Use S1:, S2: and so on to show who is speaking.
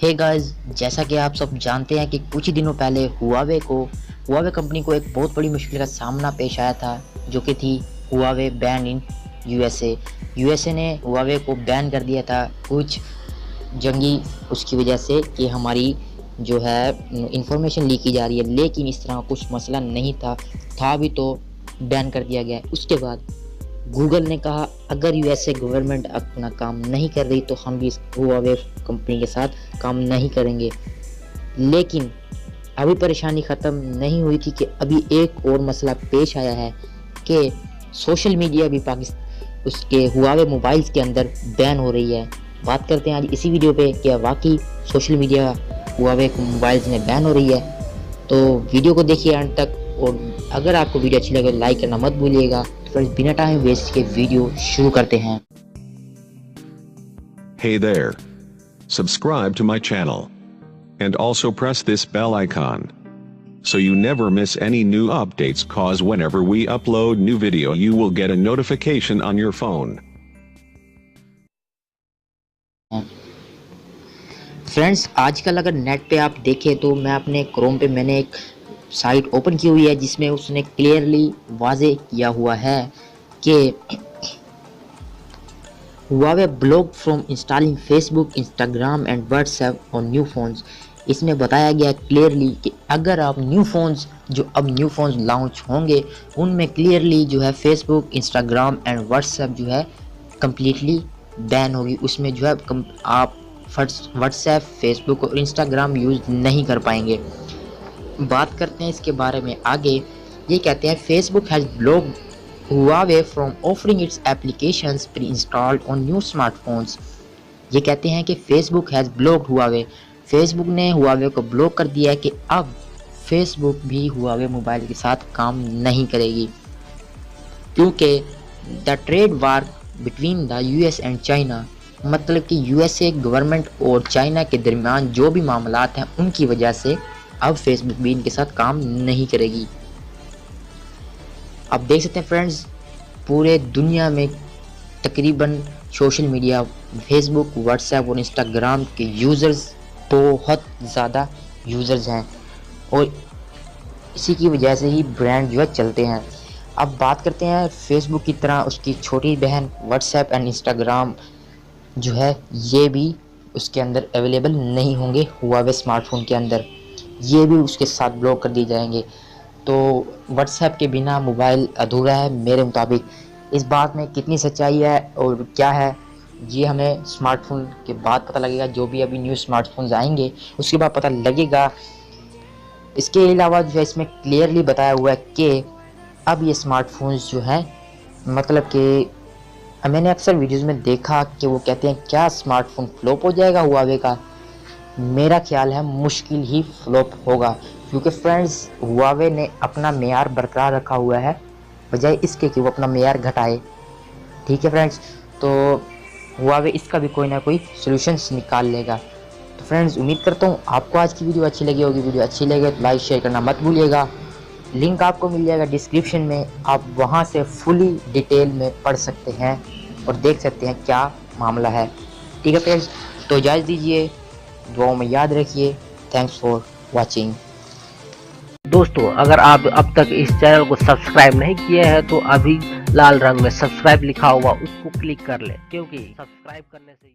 S1: Hey guys, जैसा कि आप सब जानते हैं कि कुछ ही दिनों पहले हुआवे कंपनी को एक बहुत बड़ी मुश्किल का सामना पेश आया था, जो कि थी हुआवे बैन इन यूएसए ने हुआवे को बैन कर दिया था कुछ जंगी उसकी वजह से कि हमारी जो है इंफॉर्मेशन लीक की जा रही है। लेकिन इस तरह कुछ मसला नहीं था भी तो बैन कर दिया गया। उसके बाद गूगल ने कहा अगर यूएसए गवर्नमेंट अपना काम नहीं कर रही तो हम भी हुआवे कंपनी के साथ काम नहीं करेंगे। लेकिन अभी परेशानी ख़त्म नहीं हुई थी कि अभी एक और मसला पेश आया है कि सोशल मीडिया भी उसके हुआवे मोबाइल्स के अंदर बैन हो रही है। बात करते हैं आज इसी वीडियो पे कि वाकई सोशल मीडिया हुआवे मोबाइल्स में बैन हो रही है। तो वीडियो को देखिए अंत तक, और अगर आपको वीडियो अच्छी लगे तो लाइक करना मत भूलिएगा। तो बिना टाइम वेस्ट के वीडियो शुरू करते हैं।
S2: Hey there. Subscribe to my channel. And also press this bell icon. So you never miss any new updates, cause whenever we upload new video you will get a notification on your phone.
S1: Friends, आजकल अगर net पे आप देखें तो मैं अपने Chrome पे मैंने एक साइट ओपन की हुई है जिसमें उसने क्लियरली वाजे किया हुआ है कि Huawei block from installing Facebook, Instagram and WhatsApp on new phones. इसमें बताया गया क्लियरली कि अगर आप न्यू फोन्स जो अब न्यू फोन्स लॉन्च होंगे उनमें क्लियरली जो है फेसबुक, इंस्टाग्राम एंड व्हाट्सएप जो है कम्प्लीटली बैन होगी। उसमें जो है आप व्हाट्सएप, फेसबुक और इंस्टाग्राम यूज़ नहीं कर पाएंगे। बात करते हैं इसके बारे में आगे। ये कहते हैं Facebook has blocked Huawei from offering it's applications pre installed on new smartphones. ये कहते हैं कि Facebook has blocked Huawei, Facebook ने हुआवे को ब्लॉक कर दिया है कि अब फेसबुक भी हुआवे मोबाइल के साथ काम नहीं करेगी, क्योंकि the trade war between the US and China, मतलब कि यूएसए गवर्नमेंट और चाइना के दरमियान जो भी मामलात हैं उनकी वजह से अब फेसबुक भी इनके साथ काम नहीं करेगी। अब देख सकते हैं फ्रेंड्स, पूरे दुनिया में तकरीबन सोशल मीडिया फेसबुक, व्हाट्सएप और इंस्टाग्राम के यूज़र्स बहुत ज़्यादा यूज़र्स हैं और इसी की वजह से ही ब्रांड जो है चलते हैं। अब बात करते हैं फेसबुक की तरह उसकी छोटी बहन व्हाट्सएप एंड इंस्टाग्राम जो है ये भी उसके अंदर अवेलेबल नहीं होंगे हुआवे स्मार्टफोन के अंदर, ये भी उसके साथ ब्लॉक कर दिए जाएंगे। तो व्हाट्सएप के बिना मोबाइल अधूरा है मेरे मुताबिक। इस बात में कितनी सच्चाई है और क्या है ये हमें स्मार्टफोन के बाद पता लगेगा। जो भी अभी न्यू स्मार्टफोन्स आएंगे उसके बाद पता लगेगा। इसके अलावा जो है इसमें क्लियरली बताया हुआ है कि अब ये स्मार्टफोन्स जो हैं, मतलब कि मैंने अक्सर वीडियोस में देखा कि वो कहते हैं क्या स्मार्टफोन फ्लॉप हो जाएगा हुआवे का। मेरा ख्याल है मुश्किल ही फ्लॉप होगा, क्योंकि फ्रेंड्स हुआवे ने अपना मेयार बरकरार रखा हुआ है बजाय इसके कि वो अपना मेयार घटाए। ठीक है फ्रेंड्स, तो हुआवे इसका भी कोई ना कोई सॉल्यूशंस निकाल लेगा। तो फ्रेंड्स, उम्मीद करता हूँ आपको आज की वीडियो अच्छी लगी होगी। वीडियो अच्छी लगे तो लाइक शेयर करना मत भूलिएगा। लिंक आपको मिल जाएगा डिस्क्रिप्शन में, आप वहाँ से फुली डिटेल में पढ़ सकते हैं और देख सकते हैं क्या मामला है। ठीक है फ्रेंड्स, तो इजाज़त दीजिए, दुआओं में याद रखिए। Thanks for watching.
S3: दोस्तों, अगर आप अब तक इस चैनल को सब्सक्राइब नहीं किए हैं तो अभी लाल रंग में सब्सक्राइब लिखा हुआ उसको क्लिक कर लें, क्योंकि सब्सक्राइब करने से